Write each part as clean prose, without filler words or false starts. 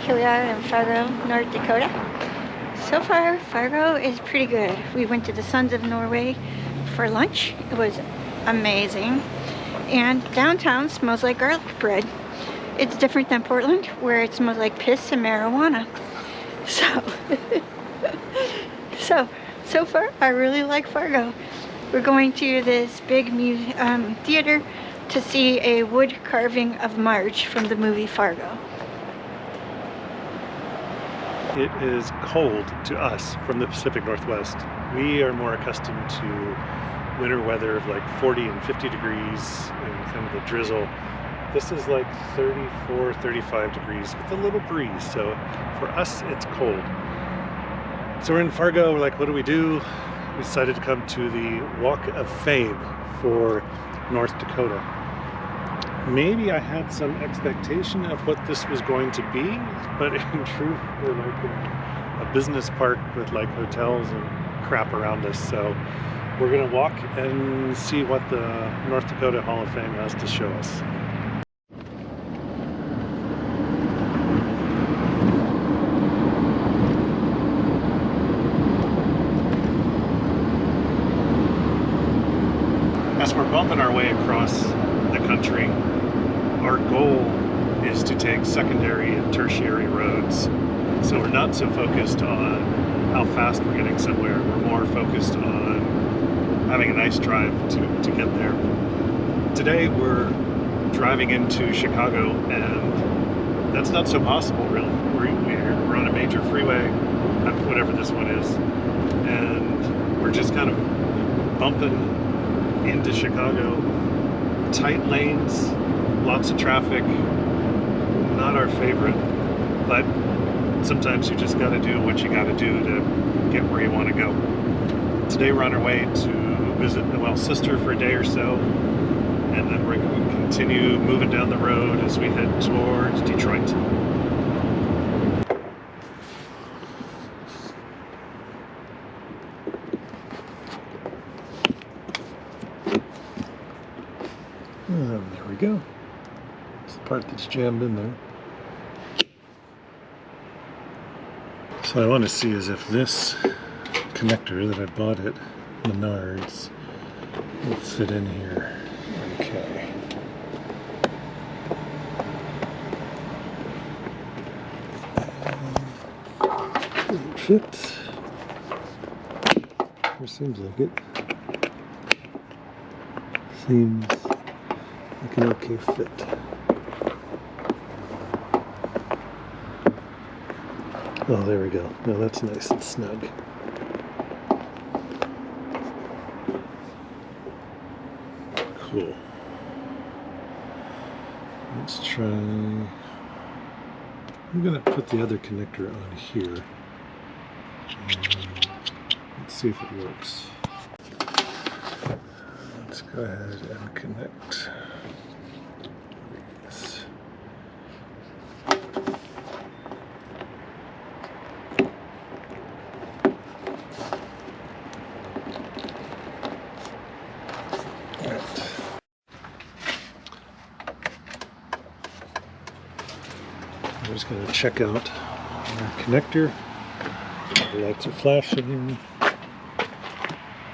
Here we are in Fargo, North Dakota. So far, Fargo is pretty good. We went to the Sons of Norway for lunch. It was amazing. And downtown smells like garlic bread. It's different than Portland, where it smells like piss and marijuana. So far, I really like Fargo. We're going to this big theater to see a wood carving of Marge from the movie Fargo. It is cold to us from the Pacific Northwest. We are more accustomed to winter weather of like 40 and 50 degrees and kind of a drizzle. This is like 34, 35 degrees with a little breeze. So for us, it's cold. So we're in Fargo. We're like, what do? We decided to come to the Walk of Fame for North Dakota. Maybe I had some expectation of what this was going to be, but in truth, we're like in a business park with like hotels and crap around us. So we're gonna walk and see what the North Dakota Hall of Fame has to show us. As we're bumping our way across the country, our goal is to take secondary and tertiary roads. So we're not so focused on how fast we're getting somewhere. We're more focused on having a nice drive to get there. Today we're driving into Chicago, and that's not so possible really. We're on a major freeway, whatever this one is, and we're just kind of bumping into Chicago. Tight lanes, lots of traffic, not our favorite, but sometimes you just got to do what you got to do to get where you want to go. Today we're on our way to visit Noelle's sister for a day or so, and then we're going to continue moving down the road as we head towards Detroit. There we go. It's the part that's jammed in there. So I want to see is if this connector that I bought at Menards will fit in here. Okay. Doesn't fit. Or seems like it. Seems like an okay fit. Oh, there we go. Now that's nice and snug. Cool. Let's try. I'm gonna put the other connector on here. Let's see if it works. Let's go ahead and connect these. I'm just going to check out our connector. The lights are flashing.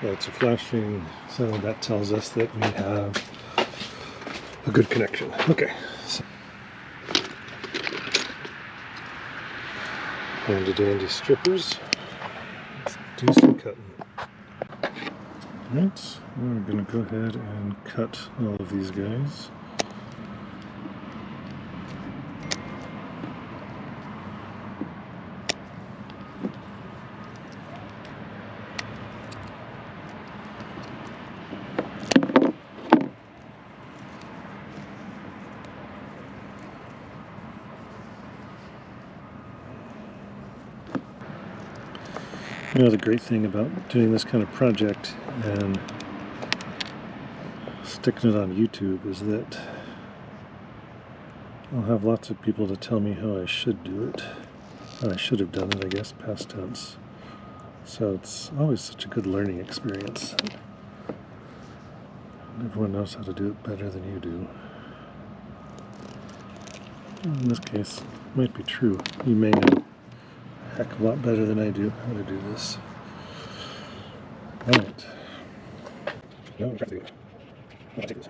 Lights are flashing, so that tells us that we have a good connection. Okay. So, handy dandy strippers. Let's do some cutting. Alright, we're going to go ahead and cut all of these guys. You know, the great thing about doing this kind of project and sticking it on YouTube is that I'll have lots of people to tell me how I should do it. How I should have done it, I guess, past tense. So it's always such a good learning experience. Everyone knows how to do it better than you do. In this case, Might be true. You may know a heck of a lot better than I do how to do this. Alright. No, I'm trying to do it. I'll take this.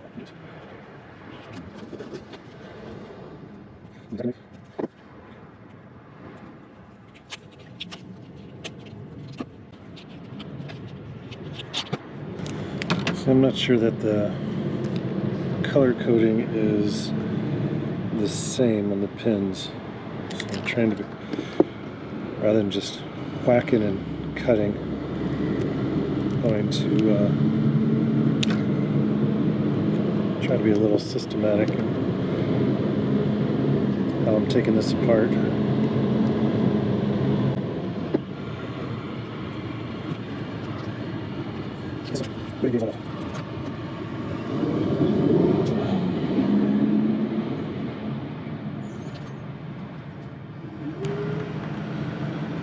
So I'm not sure that the color coding is the same on the pins. So I'm trying to, rather than just whacking and cutting, I'm going to try to be a little systematic in how I'm taking this apart.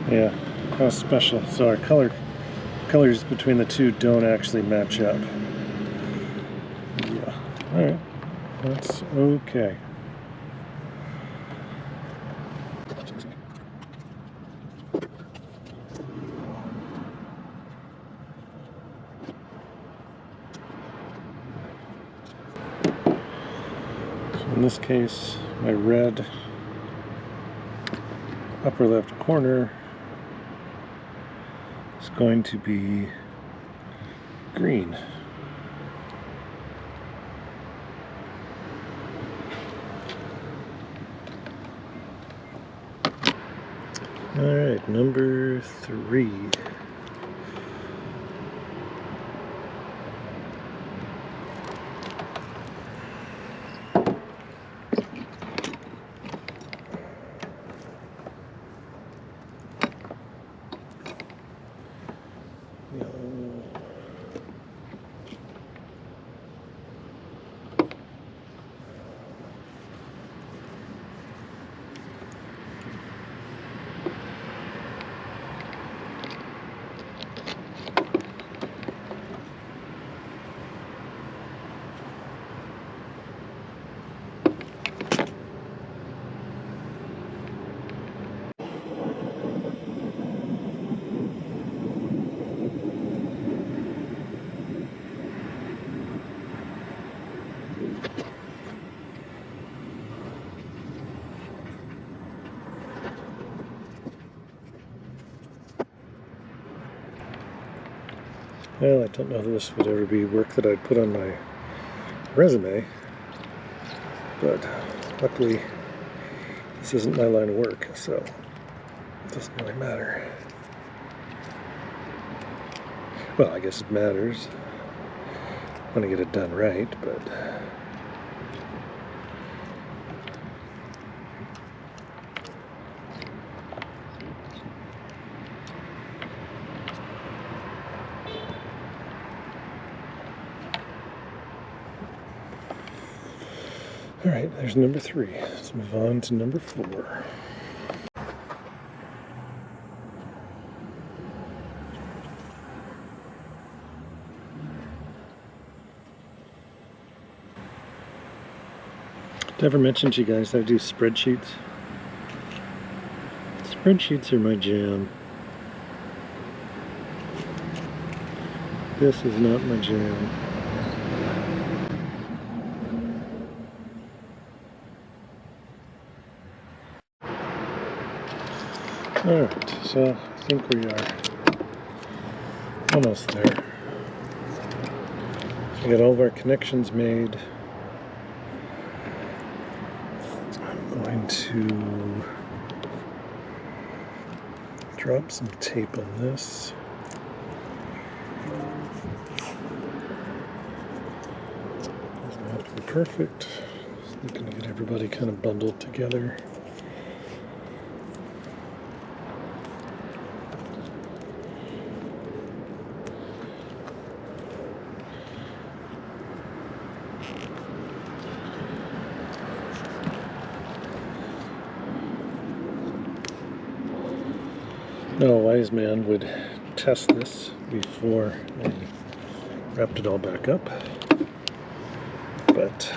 Yeah, how special. So our colors between the two don't actually match up. Yeah, alright, that's okay. So in this case, my red upper left corner is going to be green. Alright, number 3. Well, I don't know if this would ever be work that I'd put on my resume, but luckily this isn't my line of work, so it doesn't really matter. Well, I guess it matters when I get it done right, but alright, there's number 3. Let's move on to number 4. Did I ever mention to you guys that I do spreadsheets? Spreadsheets are my jam. This is not my jam. Alright, so I think we are almost there. So we got all of our connections made. I'm going to drop some tape on this. Doesn't have to be perfect. Just looking to get everybody kind of bundled together. Now, a wise man would test this before they wrapped it all back up, but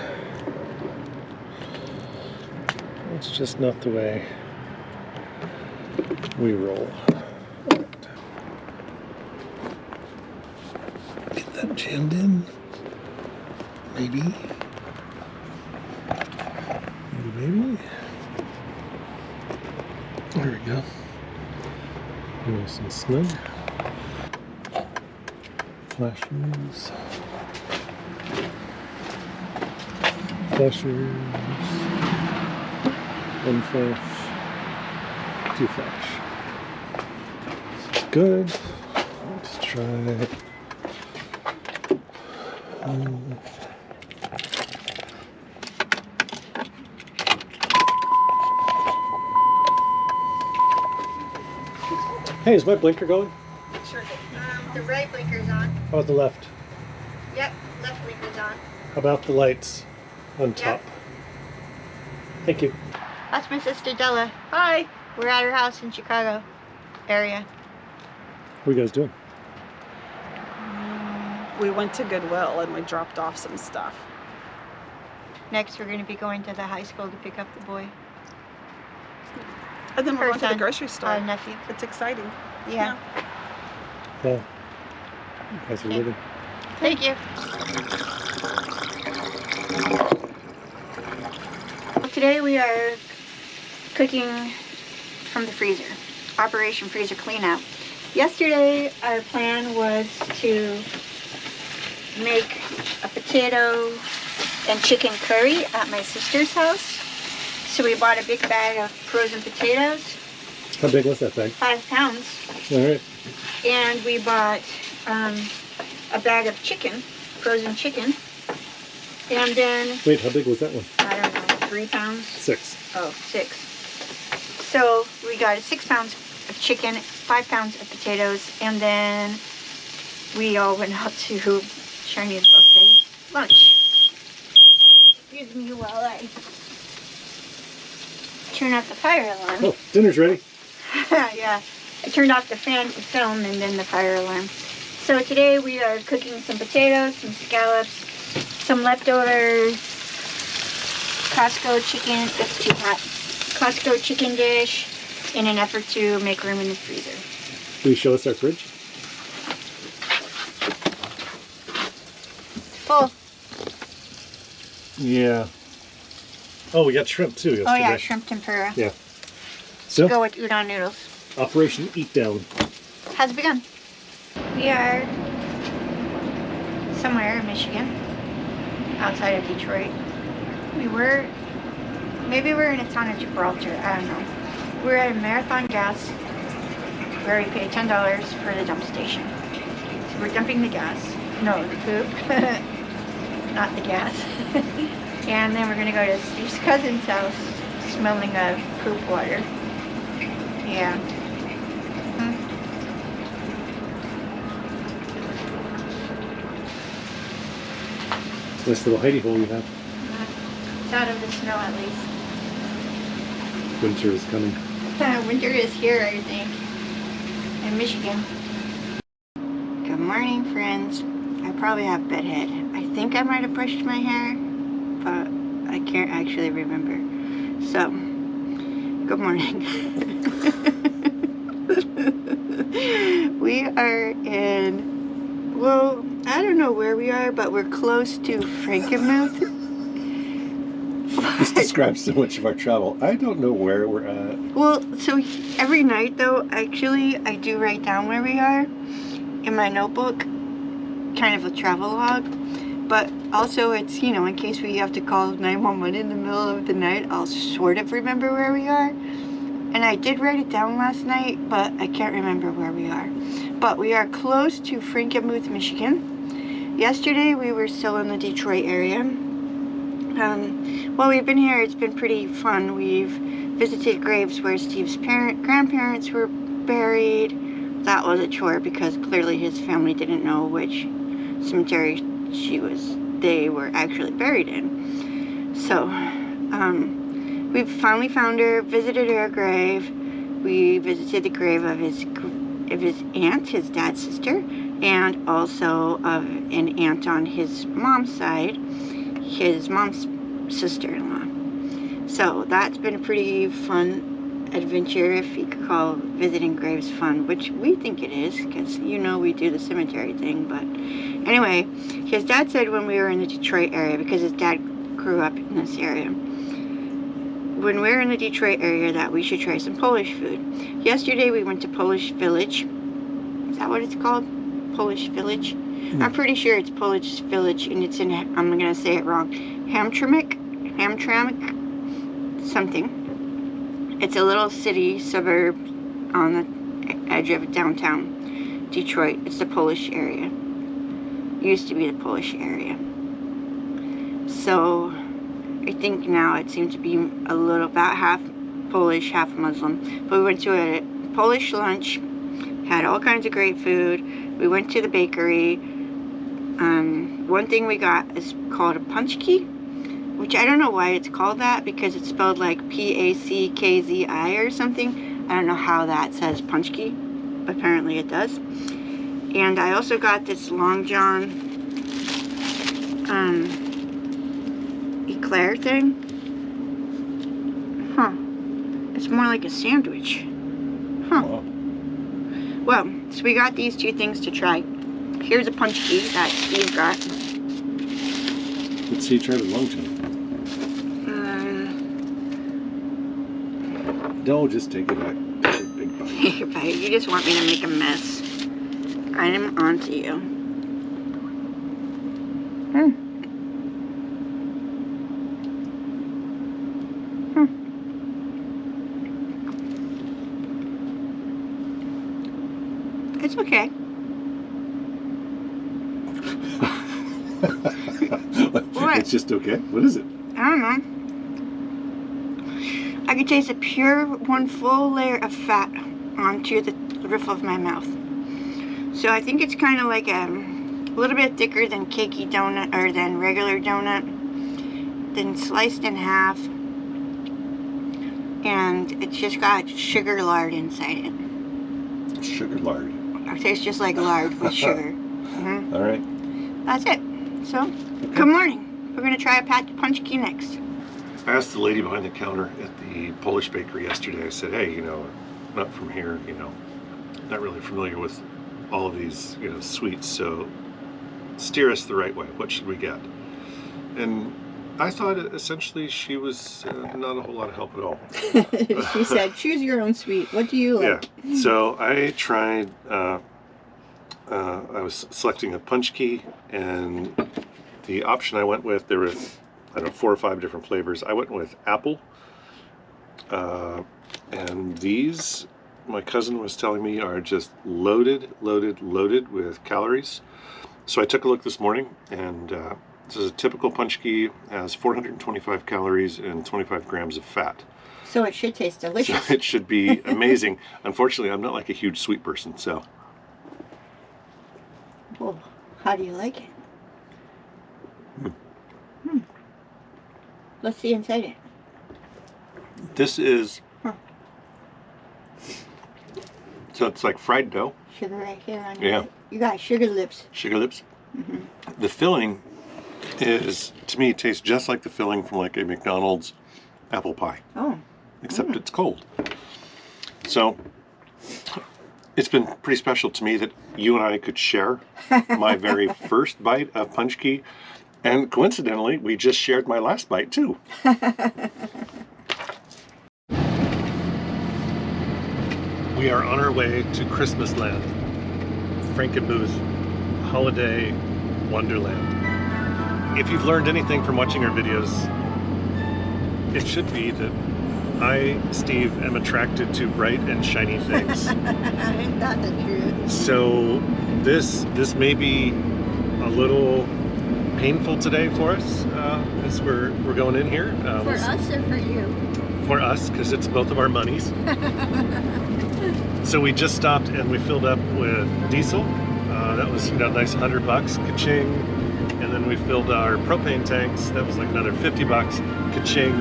It's just not the way we roll. Get that jammed in. Maybe. Maybe. There we go. Nice and snug. Flashers. Flashers. One flash. Two flash. This is good. Let's try. Hey, is my blinker going? Sure. The right blinker's on. How about the left? Yep, left blinker's on. How about the lights on top? Yep. Thank you. That's my sister Della. Hi. We're at her house in Chicago area. What are you guys doing? We went to Goodwill and we dropped off some stuff. Next, we're going to be going to the high school to pick up the boy. And then we're going to the son, grocery store. nephew. It's exciting. Yeah. Yeah. You guys are living. Thank you. Today we are cooking from the freezer. Operation Freezer Clean Out. Yesterday our plan was to make a potato and chicken curry at my sister's house. So we bought a big bag of frozen potatoes. How big was that bag? 5 pounds. All right. And we bought a bag of chicken, frozen chicken. And then, Wait, how big was that one? I don't know, 3 pounds? 6. Oh, 6. So we got 6 pounds of chicken, 5 pounds of potatoes, and then we all went out to Chinese buffet lunch. Excuse me while I turn off the fire alarm. Oh, dinner's ready. Yeah, I turned off the fan to film and then the fire alarm. So today we are cooking some potatoes, some scallops, some leftover Costco chicken, that's too hot, Costco chicken dish in an effort to make room in the freezer. Will you show us our fridge? Full. Yeah. Oh, we got shrimp too yesterday. Oh yeah, shrimp tempura. Yeah. So, Go with udon noodles. Operation Eat Down. Has begun. We are somewhere in Michigan, outside of Detroit. Maybe we're in a town of Gibraltar, I don't know. We're at a Marathon Gas where we pay $10 for the dump station. So we're dumping the gas. No, the poop. Not the gas. And then we're gonna go to Steve's cousin's house smelling of poop water. Yeah. Nice little hidey hole you have. It's out of the snow at least. Winter is coming. Winter is here, I think, in Michigan. Good morning, friends. I probably have bedhead. I think I might have brushed my hair, but I can't actually remember. So, good morning. We are in, well, I don't know where we are, but we're close to Frankenmuth. This describes so much of our travel. I don't know where we're at. Well, so every night though, actually, I do write down where we are in my notebook, kind of a travel log. But also it's, you know, in case we have to call 911 in the middle of the night, I'll sort of remember where we are. And I did write it down last night, but I can't remember where we are. But we are close to Frankenmuth, Michigan. Yesterday we were still in the Detroit area. While we've been here, it's been pretty fun. We've visited graves where Steve's grandparents were buried. That was a chore because clearly his family didn't know which cemetery they were actually buried in. So, we finally found her, visited her grave. We visited the grave of his aunt, his dad's sister, and also of an aunt on his mom's side, his mom's sister-in-law. So that's been a pretty fun adventure, if you could call visiting graves fun, which we think it is, because you know we do the cemetery thing. But anyway, his dad said when we were in the Detroit area, because his dad grew up in this area, when we were in the Detroit area, that we should try some Polish food. Yesterday we went to Polish Village. Is that what it's called? Polish Village? I'm pretty sure it's Polish Village, and it's in, I'm gonna say it wrong, Hamtramck, something. It's a little city suburb on the edge of downtown Detroit. It's the Polish area. Used to be the Polish area. So I think now it seems to be a little, about half Polish, half Muslim. But we went to a Polish lunch, had all kinds of great food. We went to the bakery. One thing we got is called a punchki, which I don't know why it's called that, because it's spelled like P-A-C-K-Z-I or something. I don't know how that says punchki, but apparently it does. And I also got this Long John eclair thing. Huh. It's more like a sandwich. Huh. Wow. Well, so we got these two things to try. Here's a punchki that Steve got. Let's see, try the Long John. No, just take it back. Take a big bite. You just want me to make a mess. I am on to you. It's okay. What? It's just okay? What is it? I don't know. I could taste a pure, one full layer of fat onto the roof of my mouth. So I think it's kind of like a little bit thicker than cakey donut, or than regular donut, then sliced in half, and it's just got sugar lard inside it. Sugar lard. It tastes just like lard with sugar. All right. That's it. So, good morning. We're going to try a punchki next. I asked the lady behind the counter at the Polish bakery yesterday, I said, hey, you know, not from here, you know, not really familiar with all of these, you know, sweets, so steer us the right way. What should we get? And I thought essentially she was not a whole lot of help at all. She said, choose your own sweet. What do you like? Yeah, so I tried, I was selecting a punchki, and the option I went with, there were, I don't know, 4 or 5 different flavors. I went with apple, and these, my cousin was telling me, are just loaded with calories. So I took a look this morning, and this is a typical punchki, has 425 calories and 25 grams of fat. So it should taste delicious. So it should be amazing. Unfortunately, I'm not like a huge sweet person, so. Well, how do you like it? Let's see inside it. This is, so it's like fried dough. Sugar right here on Yeah. it. You got sugar lips. Sugar lips. The filling is, to me, tastes just like the filling from like a McDonald's apple pie. Oh. Except it's cold. So it's been pretty special to me that you and I could share my very first bite of punchki, and coincidentally we just shared my last bite too. We are on our way to Christmas Land, Frankenmuth Holiday Wonderland. If you've learned anything from watching our videos, it should be that I, Steve, am attracted to bright and shiny things. Isn't that the truth? So this may be a little painful today for us as we're going in here. For us or for you? For us, because it's both of our monies. So we just stopped and we filled up with diesel. That was, you know, nice $100, ka-ching. And then we filled our propane tanks. That was like another $50, ka-ching.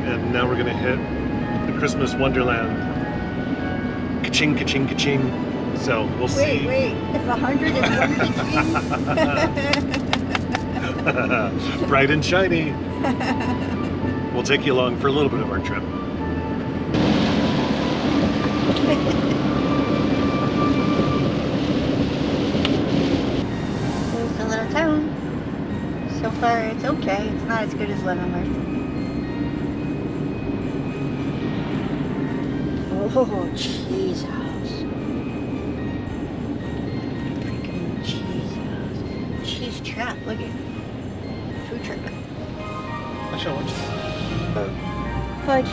And now we're gonna hit the Christmas Wonderland. Ka-ching, ka-ching, ka-ching. So we'll see. Wait, if 100 is one ka-ching? Bright and shiny. we'll take you along for a little bit of our trip. There's the little town. So far it's okay. It's not as good as Leavenworth. Oh, cheese house. Freaking cheese house. Cheese trap, look at it. Food truck. I shall watch this. Fudge.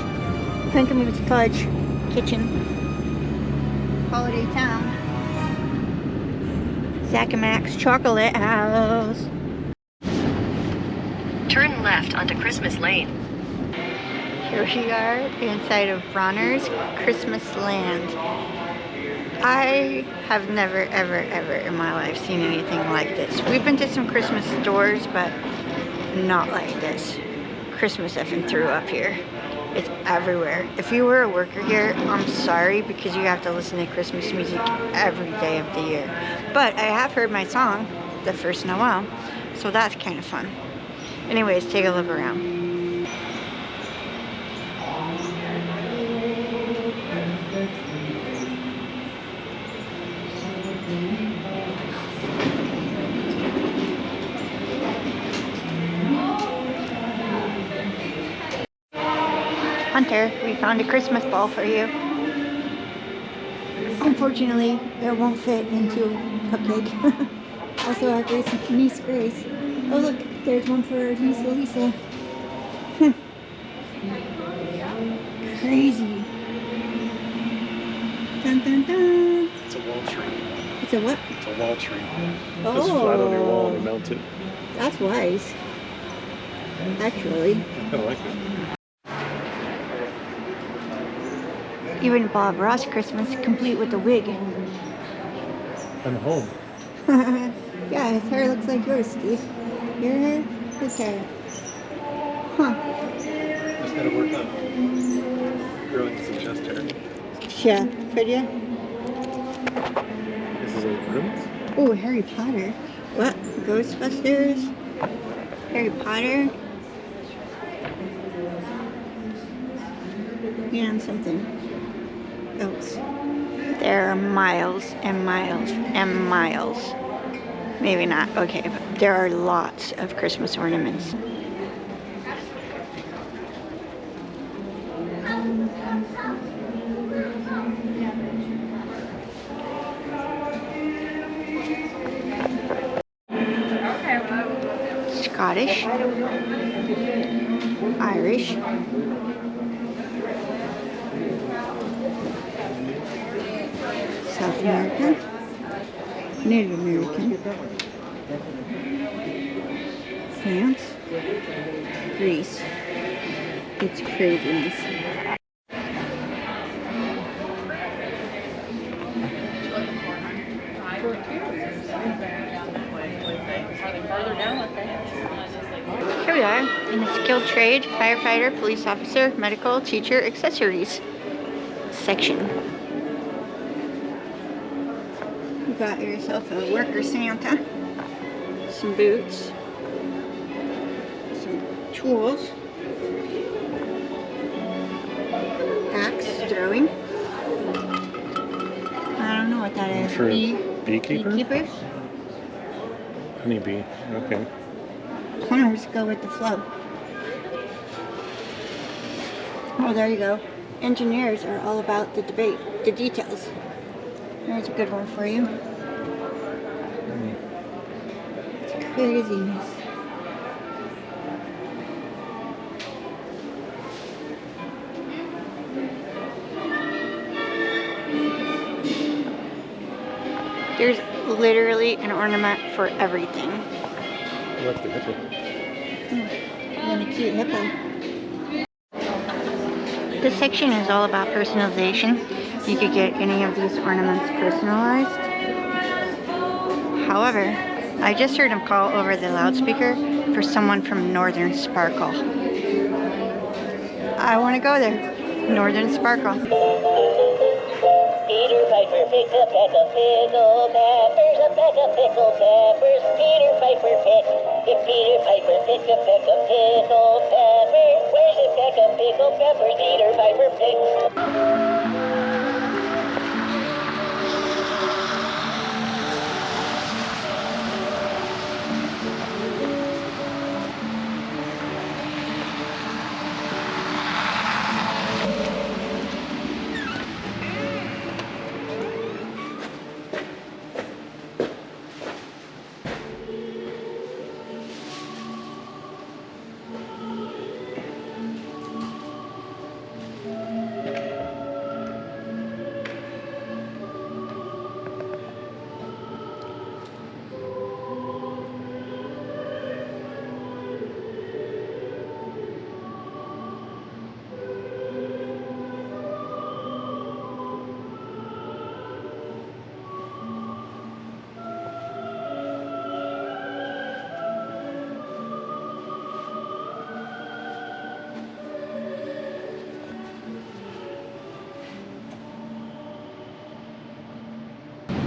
Frankenmuth Fudge Kitchen. Holiday Town. Zack and Max Chocolate House. Turn left onto Christmas Lane. Here we are inside of Bronner's Christmas Land. I have never, ever, ever in my life seen anything like this. We've been to some Christmas stores, but not like this. Christmas effing threw up here. It's everywhere. If you were a worker here, I'm sorry, because you have to listen to Christmas music every day of the year. But I have heard my song, The First Noel, so that's kind of fun. Anyways, take a look around. Hunter, we found a Christmas ball for you. Unfortunately, it won't fit into Cupcake. Also our niece Grace. Oh look, there's one for our niece Elisa. Crazy. Dun dun dun. It's a wall tree. It's a what? It's a wall tree. Oh. Just flat on your wall and mount it. That's wise. Actually. I like it. Even Bob Ross Christmas, complete with a wig. I'm home. Yeah, his hair looks like yours, Steve. Your hair, his hair. Huh. Just gotta work on growing some chest hair. Yeah, could ya? This is a room. Oh, Harry Potter. What? Ghostbusters? Harry Potter? And something else. There are miles and miles and miles. Maybe not, okay, but there are lots of Christmas ornaments. Scottish, Irish, South American, Native American, France, Greece. It's craziness. Here we are in the skilled trade, firefighter, police officer, medical, teacher, accessories section. You got yourself a worker Santa, some boots, some tools, axe throwing. I don't know what that is. For beekeeper? Beekeeper? Honeybee. Okay. Plumbers go with the flow. Oh, there you go. Engineers are all about the debate, the details. There's a good one for you. It's craziness. There's literally an ornament for everything. I like the hippo. And a cute hippo. This section is all about personalization. You could get any of these ornaments personalized. However, I just heard him call over the loudspeaker for someone from Northern Sparkle. I want to go there. Northern Sparkle. Peter Piper picked a peck of pickled peppers, a peck of pickled peppers. Peter Piper picked. If Peter Piper picked a peck of pickled peppers, where's the heifers, eater, viper, pigs.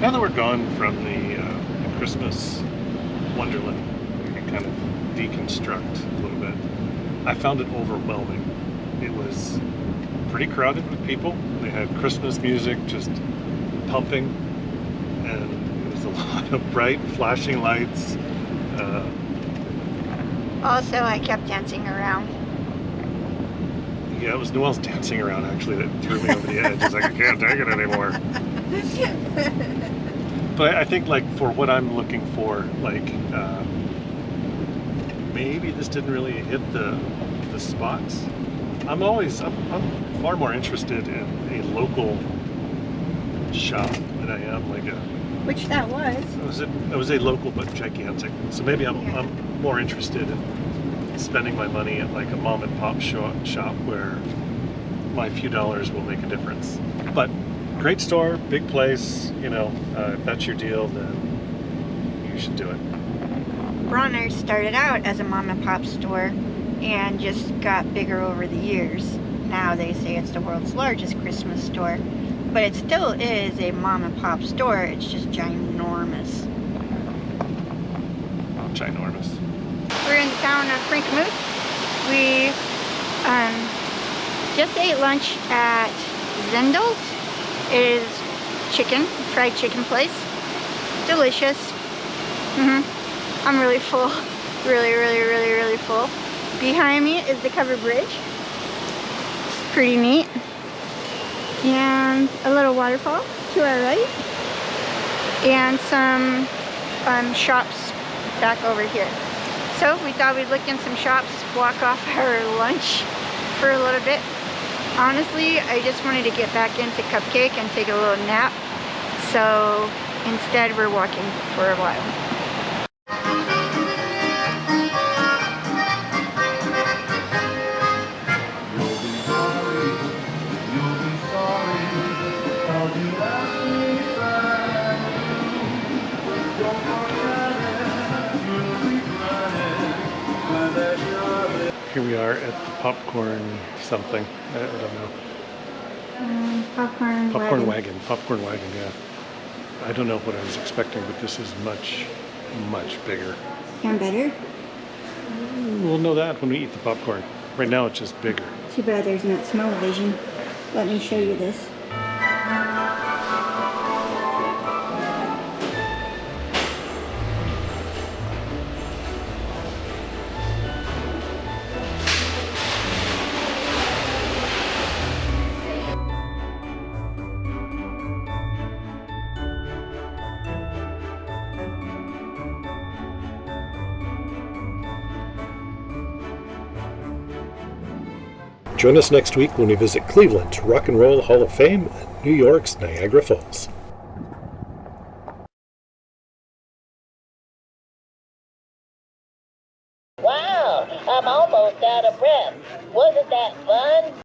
Now that we're gone from the Christmas Wonderland, we can kind of deconstruct a little bit. I found it overwhelming. It was pretty crowded with people. They had Christmas music just pumping, and it was a lot of bright flashing lights. Also, I kept dancing around. Yeah, it was Noelle's dancing around actually that threw me over the edge. It's like, I can't take it anymore. But I think, like, for what I'm looking for, like, maybe this didn't really hit the spots. I'm far more interested in a local shop than I am like a. Which that was. It was a local but gigantic. So maybe I'm more interested in spending my money at like a mom and pop shop where my few dollars will make a difference. But great store, big place, you know, if that's your deal, then you should do it. Bronner started out as a mom and pop store and just got bigger over the years. Now they say it's the world's largest Christmas store, but it still is a mom and pop store. It's just ginormous. Ginormous. We're in the town of Frankenmuth. We just ate lunch at Zendel's. It is fried chicken place. Delicious. I'm really full. Really full. Behind me is the covered bridge. It's pretty neat. And a little waterfall to our right. And some shops back over here. So we thought we'd look in some shops, walk off our lunch for a little bit. Honestly, I just wanted to get back into Cupcake and take a little nap. So instead we're walking for a while. Here we are at the popcorn something. I don't know. Popcorn wagon. Popcorn wagon, yeah. I don't know what I was expecting, but this is much bigger. And better? We'll know that when we eat the popcorn. Right now it's just bigger. Too bad there's not smell-o-vision. Let me show you this. Join us next week when we visit Cleveland's Rock and Roll Hall of Fame and New York's Niagara Falls. Wow, I'm almost out of breath. Wasn't that fun?